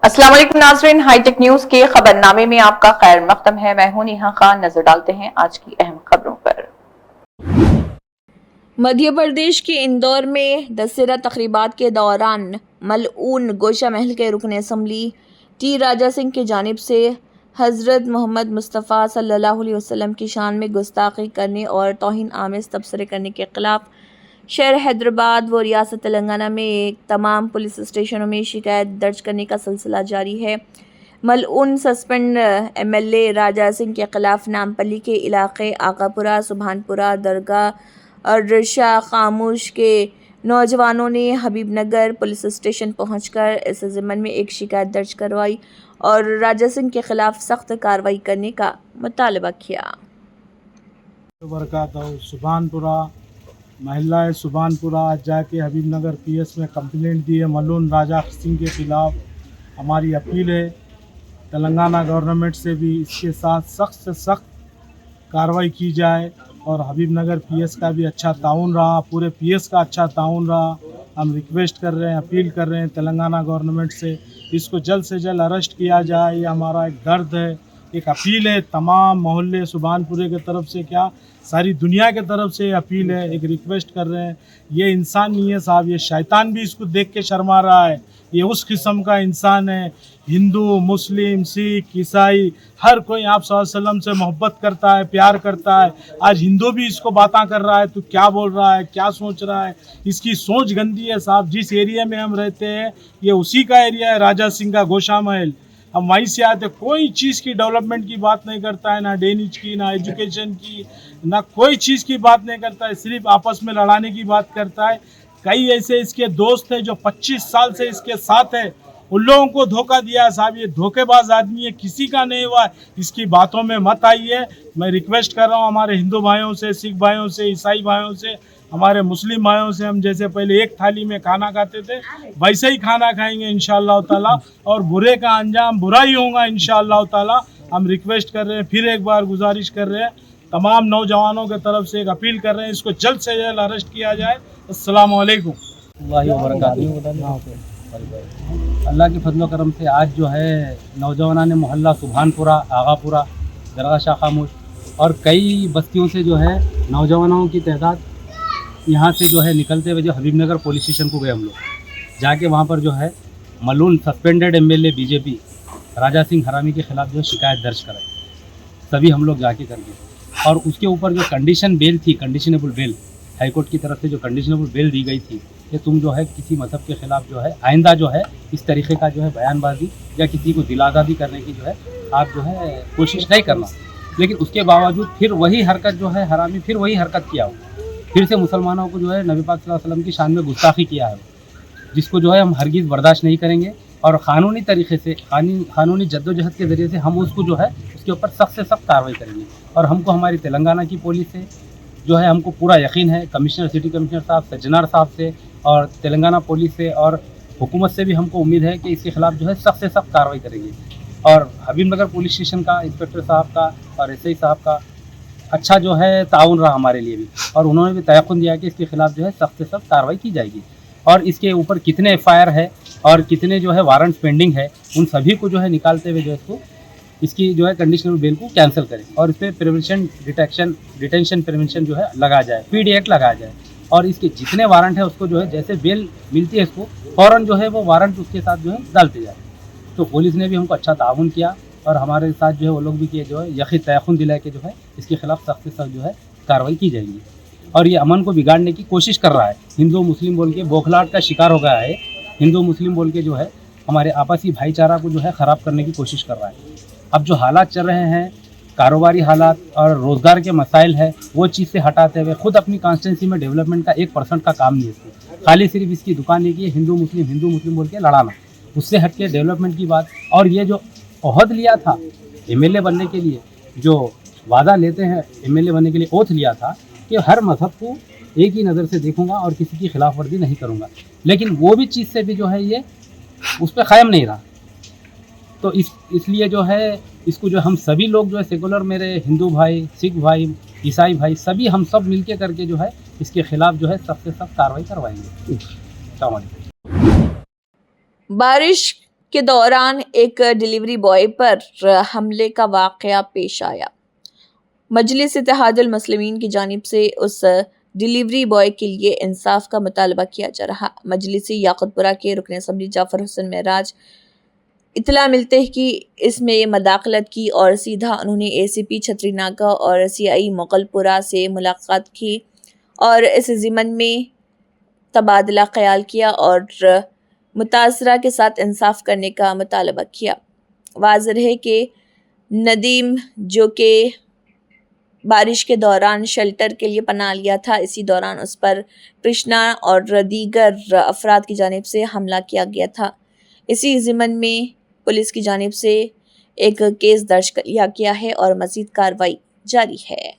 अस्सलाम वालेकुम नाज़रीन, हाईटेक न्यूज के खबरनामे में आपका खैर मकदम है। मैं हूं नेहा खान। नजर डालते हैं आज की अहम खबरों पर। मध्य प्रदेश के इंदौर में दशहरा तकरीबात के दौरान मलऊन गोशा महल के रुकन असम्बली टी राजा सिंह की जानिब से हज़रत मोहम्मद मुस्तफ़ा सल्लल्लाहु अलैहि वसल्लम की शान में गुस्ताखी करने और तौहीन आमेज़ तबसरे करने के खिलाफ शहर हैदराबाद व रियासत तेलंगाना में तमाम पुलिस स्टेशनों में शिकायत दर्ज करने का सिलसिला जारी है। मलऊन सस्पेंड एमएलए राजा सिंह के खिलाफ नामपल्ली के इलाके आकापुरा, सुभानपुरा, दरगाह और शाह खामोश के नौजवानों ने हबीबनगर पुलिस स्टेशन पहुंचकर इस ज़िम्मन में एक शिकायत दर्ज करवाई और राजा सिंह के खिलाफ सख्त कार्रवाई करने का मुतालबा किया। सुभानपुरा महिला सुभानपुरा जाके हबीबनगर पीएस में कंप्लेंट दी है मलून राजा सिंह के ख़िलाफ़। हमारी अपील है तेलंगाना गवर्नमेंट से भी इसके साथ सख्त से सख्त कार्रवाई की जाए और हबीबनगर पीएस का भी अच्छा ताउन रहा, पूरे पीएस का अच्छा ताउन रहा। हम रिक्वेस्ट कर रहे हैं, अपील कर रहे हैं तेलंगाना गवर्नमेंट से इसको जल्द से जल्द अरेस्ट किया जाए। ये हमारा एक दर्द है, एक अपील है तमाम मोहल्ले सुभानपुरे की तरफ से, क्या सारी दुनिया की तरफ से अपील है, एक रिक्वेस्ट कर रहे हैं। ये इंसान नहीं है साहब, ये शैतान भी इसको देख के शर्मा रहा है। ये उस किस्म का इंसान है। हिंदू, मुस्लिम, सिख, ईसाई हर कोई आप सल्लल्लाहु अलैहि वसल्लम से मोहब्बत करता है, प्यार करता है। आज हिंदू भी इसको बातें कर रहा है, तो क्या बोल रहा है, क्या सोच रहा है। इसकी सोच गंदी है साहब। जिस एरिया में हम रहते हैं ये उसी का एरिया है, राजा सिंह का गोशा महल। हम वहीं से आते, कोई चीज़ की डेवलपमेंट की बात नहीं करता है, ना ड्रेनेज की, ना एजुकेशन की, ना कोई चीज़ की बात नहीं करता है, सिर्फ आपस में लड़ाने की बात करता है। कई ऐसे इसके दोस्त हैं जो 25 साल से इसके साथ है, उन लोगों को धोखा दिया साहब। ये धोखेबाज आदमी है, किसी का नहीं हुआ। इसकी बातों में मत आइए। मैं रिक्वेस्ट कर रहा हूँ हमारे हिंदू भाइयों से, सिख भाइयों से, ईसाई भाइयों से, हमारे मुस्लिम भाइयों से, हम जैसे पहले एक थाली में खाना खाते थे वैसे ही खाना खाएंगे इंशाअल्लाह ताला, और बुरे का अंजाम बुरा ही होगा इंशाअल्लाह ताला। हम रिक्वेस्ट कर रहे हैं, फिर एक बार गुजारिश कर रहे हैं, तमाम नौजवानों की तरफ से एक अपील कर रहे हैं, इसको जल्द से जल्द अरेस्ट किया जाए। अस्सलाम वालेकुम। अल्लाह के फजल करम से आज जो है नौजवानों ने मोहल्ला सुभानपुरा, आगापुरा, दरगाह शाह खामोश और कई बस्तियों से जो है नौजवानों की तादाद यहाँ से जो है निकलते हुए जो हबीबनगर पुलिस स्टेशन को गए हम लोग। जाके वहाँ पर जो है मलून suspended MLA BJP Raja Singh हरामी के खिलाफ जो शिकायत दर्ज कराई। सभी हम लोग जाके कर गए और उसके ऊपर जो कंडीशन बेल थी, कंडीशनेबल बेल, हाईकोर्ट की तरफ से जो कंडीशनेबल बेल दी गई थी कि तुम जो है किसी मजहब के खिलाफ जो है आइंदा जो है इस तरीके का जो है बयानबाजी या किसी को दिलाजादी करने की जो है आप जो है कोशिश नहीं करना। लेकिन उसके बावजूद फिर वही हरकत जो है हरामी फिर वही हरकत किया हो, फिर से मुसलमानों को जो है नबी पाक सल्लल्लाहु अलैहि वसल्लम की शान में गुस्ताखी किया है, जिसको जो है हम हरगिज़ बर्दाश्त नहीं करेंगे और क़ानूनी तरीके से क़ानूनी जद्दोजहद के ज़रिए से हम उसको जो है उसके ऊपर सख्त से सख्त कार्रवाई करेंगे। और हमको हमारी तेलंगाना की पुलिस से जो है हमको पूरा यकीन है, कमिश्नर, सिटी कमिश्नर साहब, सज्जनार साहब से और तेलंगाना पुलिस से और हुकूमत से भी हमको उम्मीद है कि इसके खिलाफ जो है सख्त से सख्त कार्रवाई करेंगे। और हबीबनगर पुलिस स्टेशन का इंस्पेक्टर साहब का और एसआई साहब का अच्छा जो है ताउन रहा हमारे लिए भी, और उन्होंने भी तयक़ुन दिया कि इसके खिलाफ जो है सख्त से सख्त कार्रवाई की जाएगी। और इसके ऊपर कितने एफआईआर है और कितने जो है वारंट पेंडिंग है, उन सभी को जो है निकालते हुए जो है इसको इसकी जो है कंडीशनल बेल को कैंसिल करें और इस पर प्रिवेंशन डिटेंशन प्रिवेंशन जो है लगाया जाए, पीडी एक्ट लगाया जाए। और इसके जितने वारंट है उसको जो है जैसे बेल मिलती है इसको फ़ौरन जो है वो वारंट उसके साथ जो है डालते जाए। तो पुलिस ने भी हमको अच्छा ताउन किया और हमारे साथ जो है वो लोग भी किए जो है यकीन तयक़ुन दिलाए कि जो है इसके खिलाफ सख्त से सख्त जो है कार्रवाई की जाएगी। और ये अमन को बिगाड़ने की कोशिश कर रहा है, हिंदू मुस्लिम बोल के बौखलाहट का शिकार हो गया है, हिंदू मुस्लिम बोल के जो है हमारे आपसी भाईचारा को जो है ख़राब करने की कोशिश कर रहा है। अब जो हालात चल रहे हैं, कारोबारी हालात और रोज़गार के मसाइल है, वो चीज़ से हटाते हुए खुद अपनी कॉन्स्टिट्यूंसी में डेवलपमेंट का 1% का काम नहीं है इसको, खाली सिर्फ इसकी दुकान एक ही हिंदू मुस्लिम बोल के लड़ाना, उससे हट के डेवलपमेंट की बात। और ये जो ओहद लिया था एमएलए बनने के लिए, जो वादा लेते हैं एमएलए बनने के लिए, ओथ लिया था कि हर मजहब को एक ही नज़र से देखूंगा और किसी की खिलाफ वर्जी नहीं करूंगा, लेकिन वो भी चीज़ से भी जो है ये उस पर कायम नहीं रहा। तो इसलिए जो है इसको जो हम सभी लोग जो है सेकुलर, मेरे हिंदू भाई, सिख भाई, ईसाई भाई, सभी हम सब मिलके करके जो है इसके खिलाफ जो है सख्त से सख्त कार्रवाई करवाएंगे। बारिश के दौरान एक डिलीवरी बॉय पर हमले का वाकया पेश आया। मजलिस इत्तेहादुल मुस्लिमीन की जानिब से उस डिलीवरी बॉय के लिए इंसाफ का मुतालबा किया जा रहा। मजलिसी याकुतपुरा के रुकन असम्बली जाफर हुसैन महराज इतला मिलते ही कि इसमें मदाखलत की और सीधा उन्होंने ACP छतरी नाका और CI मुगलपुरा से मुलाकात की और इस ज़िमन में तबादला ख्याल किया और मुतासरा के साथ इंसाफ करने का मुतालबा किया। वाज़ेह है कि नदीम जो कि बारिश के दौरान शेल्टर के लिए पनाह लिया था, इसी दौरान उस पर कृष्णा और दीगर अफराद की जानिब से हमला किया गया था। इसी ज़िमन में पुलिस की जानिब से एक केस दर्ज किया गया है और मज़ीद कार्रवाई जारी है।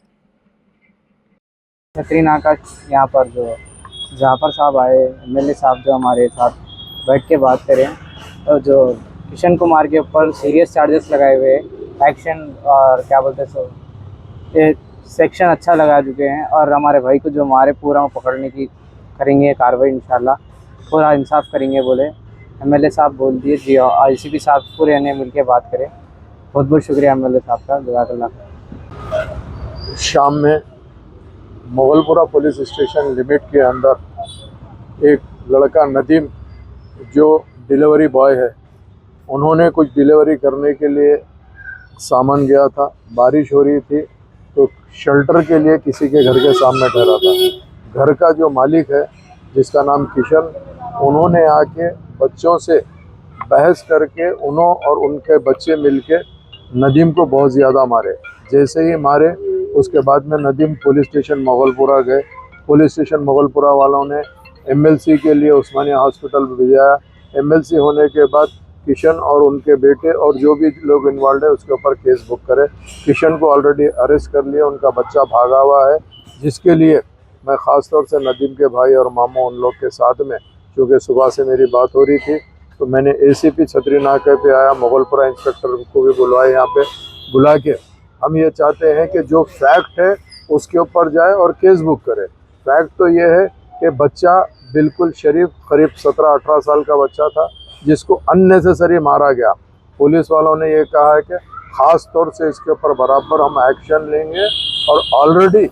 छतरी नाका यहाँ पर जो जाफ़र साहब आए, MLA साहब जो हमारे साथ बैठ के बात करें, तो जो किशन कुमार के ऊपर सीरियस चार्जेस लगाए हुए एक्शन और क्या बोलते हैं सो ये सेक्शन अच्छा लगा चुके हैं और हमारे भाई को जो हमारे पूरा पकड़ने की करेंगे कार्रवाई, इंशाल्लाह पूरा इंसाफ करेंगे बोले MLA साहब बोल दिए जी। और ICP साहब पूरे ने मिल के बात करें। बहुत बहुत शुक्रिया MLA साहब का, जज़ाकल्लाह। शाम में मुगलपुरा पुलिस स्टेशन लिमिट के अंदर एक लड़का नदीम जो डिलीवरी बॉय है, उन्होंने कुछ डिलीवरी करने के लिए सामान गया था। बारिश हो रही थी तो शेल्टर के लिए किसी के घर के सामने ठहरा था। घर का जो मालिक है जिसका नाम किशन, उन्होंने आके बच्चों से बहस करके उन्हों और उनके बच्चे मिलके नदीम को बहुत ज़्यादा मारे। जैसे ही मारे उसके बाद में नदीम पुलिस स्टेशन मुगलपुरा गए। पुलिस स्टेशन मुगलपुरा वालों ने MLC के लिए उस्मानिया हॉस्पिटल भेजा। MLC होने के बाद किशन और उनके बेटे और जो भी लोग इन्वॉल्व है उसके ऊपर केस बुक करे। किशन को ऑलरेडी अरेस्ट कर लिया, उनका बच्चा भागा हुआ है, जिसके लिए मैं ख़ास तौर से नदीम के भाई और मामू उन लोग के साथ में, क्योंकि सुबह से मेरी बात हो रही थी, तो मैंने ACP छतरी नाके पे आया, मुगलपुरा इंस्पेक्टर को भी बुलवाए। यहाँ पे बुला के हम ये चाहते हैं कि जो फैक्ट है उसके ऊपर जाए और केस बुक करे। फैक्ट तो ये है कि बच्चा बिल्कुल शरीफ, करीब 17-18 साल का बच्चा था जिसको अननेसेसरी मारा गया। पुलिस वालों ने ये कहा है कि ख़ास तौर से इसके ऊपर बराबर हम एक्शन लेंगे और ऑलरेडी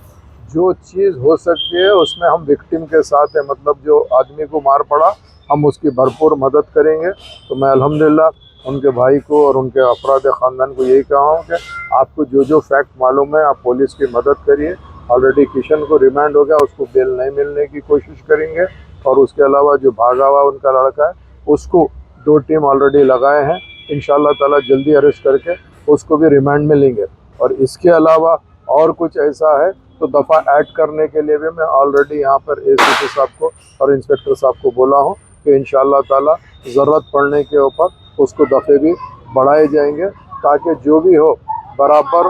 जो चीज़ हो सकती है उसमें हम विक्टिम के साथ है, मतलब जो आदमी को मार पड़ा हम उसकी भरपूर मदद करेंगे। तो मैं अल्हम्दुलिल्लाह उनके भाई को और उनके अफराद ख़ानदान को यही कहा हूँ कि आपको जो जो फैक्ट मालूम है आप पुलिस की मदद करिए। ऑलरेडी किशन को रिमांड हो गया, उसको बेल नहीं मिलने की कोशिश करेंगे और उसके अलावा जो भागा हुआ उनका लड़का है उसको 2 टीम ऑलरेडी लगाए हैं। इंशाअल्लाह ताला जल्दी अरेस्ट करके उसको भी रिमांड में लेंगे। और इसके अलावा और कुछ ऐसा है तो दफ़ा ऐड करने के लिए भी मैं ऑलरेडी यहाँ पर ACP साहब को और इंस्पेक्टर साहब को बोला हूँ कि इंशाअल्लाह ताला ज़रूरत पड़ने के ऊपर उसको दफ़े भी बढ़ाए जाएंगे, ताकि जो भी हो बराबर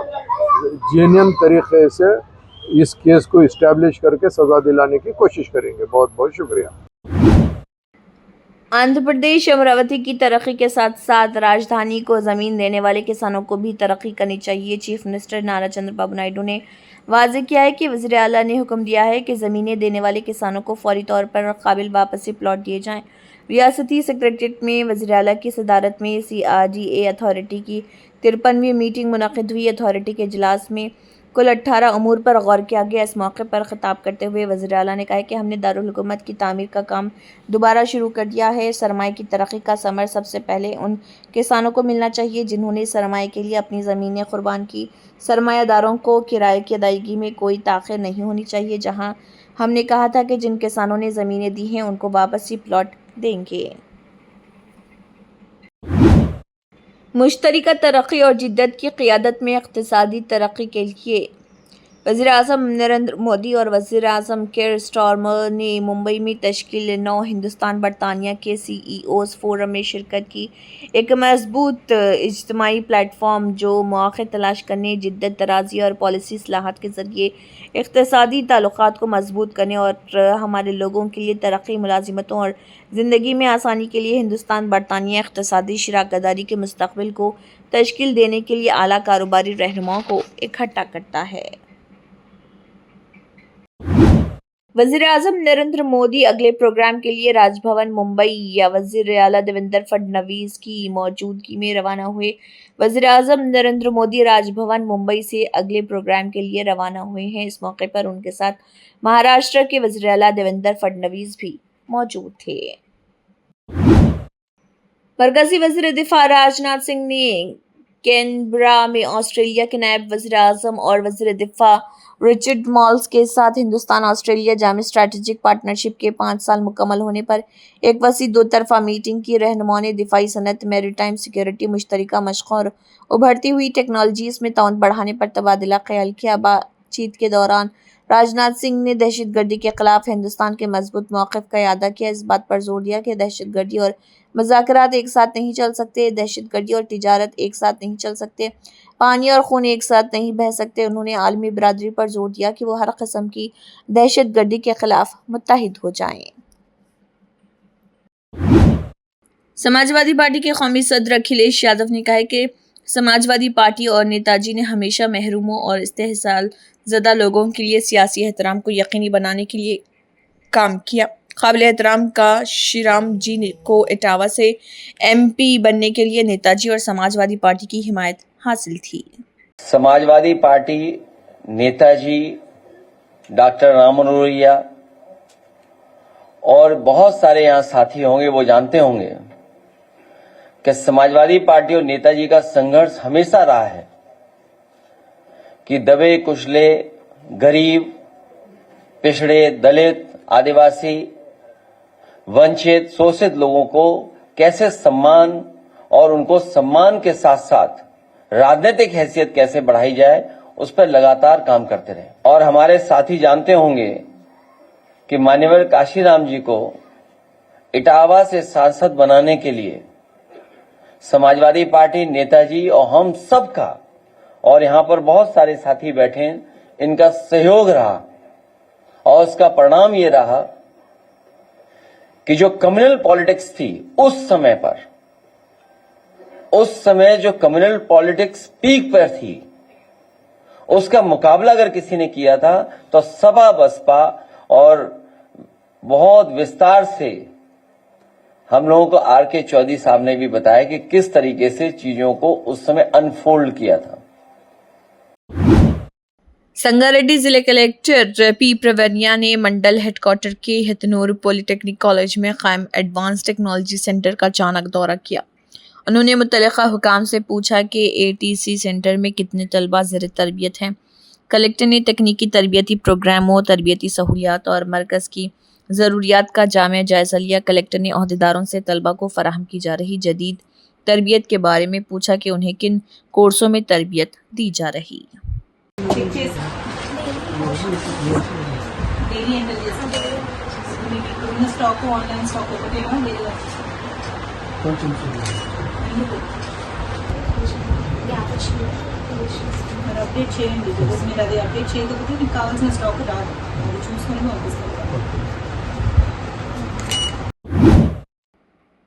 जेन्युइन तरीक़े से इस केस को इस्टेब्लिश करके सज़ा दिलाने की कोशिश करेंगे। बहुत बहुत शुक्रिया। आंध्र प्रदेश अमरावती की तरक्की के साथ साथ राजधानी को ज़मीन देने वाले किसानों को भी तरक्की करनी चाहिए। चीफ मिनिस्टर नारा चंद्रबाबू नायडू ने वाज़ेह किया है कि वज़ीर आला ने हुक्म दिया है कि ज़मीनें देने वाले किसानों को फौरी तौर पर काबिल वापसी प्लॉट दिए जाएं। रियासती सेक्रेटेरिएट में वज़ीर आला की सदारत में CRDA अथॉरिटी की 53वीं मीटिंग मुनक़िद हुई। अथॉरिटी के इजलास में कुल 18 अमूर पर गौर किया गया। इस मौके पर ख़िताब करते हुए वज़ीर आला ने कहा कि हमने दारुल हुकूमत की तामीर का काम दोबारा शुरू कर दिया है। सरमाए की तरक्की का समर सबसे पहले उन किसानों को मिलना चाहिए जिन्होंने सरमाए के लिए अपनी ज़मीनें कुर्बान की। सरमायादारों को किराए की अदायगी में कोई ताख़ीर नहीं होनी चाहिए। जहां हमने कहा था कि जिन किसानों ने ज़मीनें दी हैं उनको वापसी प्लॉट देंगे। मुश्तरका तरक्की और जिद्दत की क़ियादत में इक़्तिसादी तरक्की के लिए वज़ीर-ए-आज़म नरेंद्र मोदी और वज़ीर-ए-आज़म केयर स्टारमर ने मुंबई में तश्कील 9 हिंदुस्तान बरतानिया के CEOs फोरम में शिरकत की। एक मजबूत इज्तिमाई प्लेटफॉर्म जो मौक़े तलाश करने, जिद्दत तराज़ी और पॉलिसी इस्लाहात के ज़रिए इक़्तिसादी ताल्लुक़ात को मजबूत करने और हमारे लोगों के लिए तरक्की, मुलाज़िमतों और ज़िंदगी में आसानी के लिए हिंदुस्तान बरतानिया इक़्तिसादी शराकतदारी के मुस्तक़बिल को तश्कील देने के लिए आला कारोबारी रहनुमाओं को इकट्ठा करता है। वज़ीर-ए-आज़म नरेंद्र मोदी अगले प्रोग्राम के लिए राजभवन मुंबई या वज़ीर आला देवेंद्र फडणवीस की मौजूदगी में रवाना हुए। वज़ीर-ए-आज़म नरेंद्र मोदी राजभवन मुंबई से अगले प्रोग्राम के लिए रवाना हुए हैं। इस मौके पर उनके साथ महाराष्ट्र के वज़ीर आला देवेंद्र फडणवीस भी मौजूद थे। मरकजी वज़ीर दिफा राजनाथ सिंह ने कैनबरा में ऑस्ट्रेलिया के नायब वज़ीर-ए-आज़म और वज़ीर दिफा रिचर्ड माल्स के साथ Hindustan Australia Jami strategic partnership के 5 साल मुकम्मल होने पर एक वसी दो तरफा मीटिंग की। रहनुमाओं ने दिफाई सनत, मैरीटाइम सिक्योरिटी, मुश्तरका मशक़ों और उभरती हुई टेक्नोलॉजीज़ में ताउन बढ़ाने पर तबादला ख्याल किया। बातचीत के दौरान राजनाथ सिंह ने दहशतगर्दी के खिलाफ हिंदुस्तान के मजबूत मौक़िफ़ का इआदा किया। इस बात पर जोर दिया कि दहशतगर्दी और मुज़ाकरात एक साथ नहीं चल सकते, दहशतगर्दी और तिजारत एक साथ नहीं चल सकते, पानी और खून एक साथ नहीं बह सकते। उन्होंने आलमी बरादरी पर जोर दिया कि वो हर किस्म की दहशतगर्दी के खिलाफ मुत्तहिद हो जाएं। समाजवादी पार्टी के कौमी सदर अखिलेश यादव ने कहा है कि समाजवादी पार्टी और नेताजी ने हमेशा महरूमों और इस्तेहसाल ज़दा लोगों के लिए सियासी एहतराम को यकीनी बनाने के लिए काम किया। काबिल एहतराम का श्रीराम जी को इटावा से MP बनने के लिए नेताजी और समाजवादी पार्टी की हिमायत हासिल थी। समाजवादी पार्टी, नेताजी, डॉक्टर राम मनोहर और बहुत सारे यहाँ साथी होंगे, वो जानते होंगे कि समाजवादी पार्टी और नेताजी का संघर्ष हमेशा रहा है कि दबे कुचले, गरीब, पिछड़े, दलित, आदिवासी, वंचित, शोषित लोगों को कैसे सम्मान और उनको सम्मान के साथ साथ राजनीतिक हैसियत कैसे बढ़ाई जाए, उस पर लगातार काम करते रहे। और हमारे साथी जानते होंगे कि मान्यवर काशीराम जी को इटावा से सांसद बनाने के लिए समाजवादी पार्टी, नेताजी और हम सब का, और यहाँ पर बहुत सारे साथी बैठे हैं, इनका सहयोग रहा। और उसका परिणाम ये रहा कि जो कम्युनल पॉलिटिक्स थी उस समय पर, उस समय जो कम्युनल पॉलिटिक्स पीक पर थी, उसका मुकाबला अगर किसी ने किया था तो सपा बसपा, और बहुत विस्तार से हम लोगों को RK चौधरी साहब ने भी बताया कि किस तरीके से चीजों को उस समय अनफोल्ड किया था। संगारेड्डी जिले कलेक्टर P प्रवनिया ने मंडल हेडक्वार्टर के हितनूर पॉलिटेक्निक कॉलेज में कायम एडवांस टेक्नोलॉजी सेंटर का अचानक दौरा किया। उन्होंने मुतल्लिका हुकाम से पूछा कि ATC सेंटर में कितने तलबा ज़ेर तरबियत हैं। कलेक्टर ने तकनीकी तरबियती प्रोग्रामों, तरबियती सहूलियात और मरकज़ की ज़रूरियात का जामिया जायज़ा लिया। कलेक्टर ने अहदेदारों से तलबा को फराहम की जा रही जदीद तरबियत के बारे में पूछा कि उन्हें किन कोर्सों में तरबियत दी जा रही। అప్డేట్ చేయండి, బికాజ్ మీరు అది అప్డేట్ చేయకపోతే మీకు కావాల్సిన స్టాక్ రాదు, అది చూసుకొని పంపిస్తారు।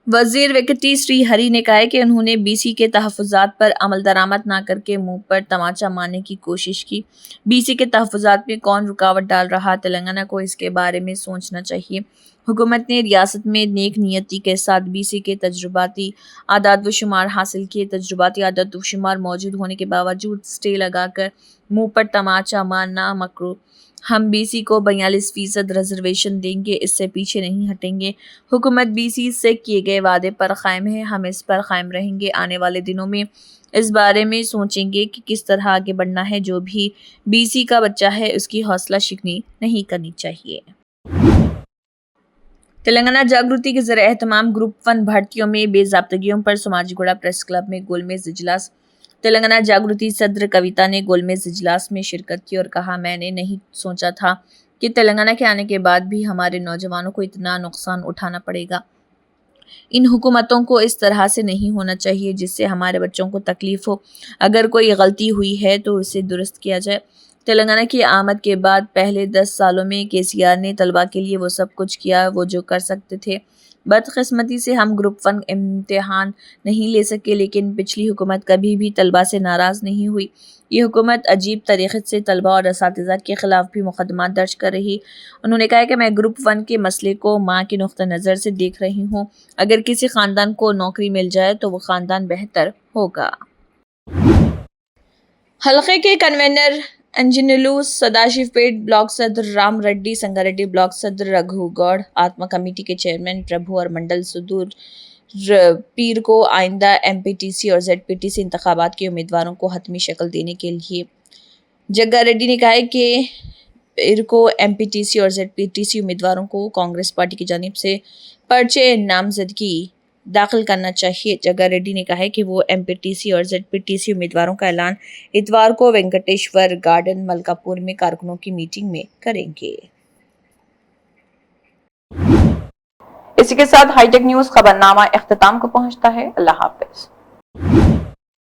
वज़ीर विकटी श्री हरी ने कहा है कि उन्होंने BC के तहफ़्फ़ुज़ात पर अमल दरामद ना करके मुंह पर तमाचा मारने की कोशिश की। BC के तहफ़्फ़ुज़ात में कौन रुकावट डाल रहा, तेलंगाना को इसके बारे में सोचना चाहिए। हुकूमत ने रियासत में नेक नियति के साथ BC के तजुर्बाती आदाद व शुमार हासिल किए। तजुर्बाती आदाद व शुमार मौजूद होने के बावजूद स्टे लगाकर मुँह पर तमाचा मारना मकरूह। हम BC को 42% रिजर्वेशन देंगे, इससे पीछे नहीं हटेंगे। हुकूमत BC से किए गए वादे पर कायम है, हम इस पर कायम रहेंगे। आने वाले दिनों में इस बारे में सोचेंगे कि किस तरह आगे बढ़ना है। जो भी BC का बच्चा है उसकी हौसला शिकनी नहीं करनी चाहिए। तेलंगाना जागृति के ज़रिए एहतमाम ग्रुप 1 भर्तियों में बेज़ाब्तगियों पर सोमाजीगुड़ा प्रेस क्लब में गोलमेज इजलास। तेलंगाना जागृति सदर कविता ने गोलमेज इजलास में शिरकत की और कहा, मैंने नहीं सोचा था कि तेलंगाना के आने के बाद भी हमारे नौजवानों को इतना नुकसान उठाना पड़ेगा। इन हुकूमतों को इस तरह से नहीं होना चाहिए जिससे हमारे बच्चों को तकलीफ हो। अगर कोई गलती हुई है तो उसे दुरुस्त किया जाए। तेलंगाना की आमद के बाद पहले 10 सालों में केसीआर ने तलबा के लिए वो सब कुछ किया वो जो कर सकते थे। बदकिस्मती से हम ग्रुप 1 इम्तिहान नहीं ले सके, लेकिन पिछली हुकूमत कभी भी तलबा से नाराज़ नहीं हुई। ये हुकूमत अजीब तरीक़े से तलबा और असातिज़ा के ख़िलाफ़ भी मुक़दमा दर्ज कर रही। उन्होंने कहा कि मैं ग्रुप 1 के मसले को माँ के नुक़्ता नज़र से देख रही हूँ। अगर किसी ख़ानदान को नौकरी मिल जाए तो वो ख़ानदान बेहतर होगा। हल्के के कन्वेनर अंजनलू सदाशिवपेट ब्लॉक सदर राम रेड्डी, संगारेड्डी ब्लॉक सदर रघुगौड़, आत्मा कमेटी के चेयरमैन प्रभु और मंडल सुदूर पीर को आइंदा एमपीटीसी और जेडपीटीसी इंतखाबात के उम्मीदवारों को हतमी शक्ल देने के लिए जग्गा रेड्डी ने कहा है कि पीर को एमपीटीसी और जेडपीटीसी उम्मीदवारों को कांग्रेस पार्टी की जानिब से पर्चे नामजदगी दाखिल करना चाहिए। जग्गा रेड्डी ने कहा है कि वो एमपीटीसी और जेडपीटीसी उम्मीदवारों का ऐलान इतवार को वेंकटेश्वर गार्डन मलकापुर में कारकुनों की मीटिंग में करेंगे। इसी के साथ हाईटेक न्यूज़ खबरनामा इख्तिताम को पहुंचता है। अल्लाह हाफिज।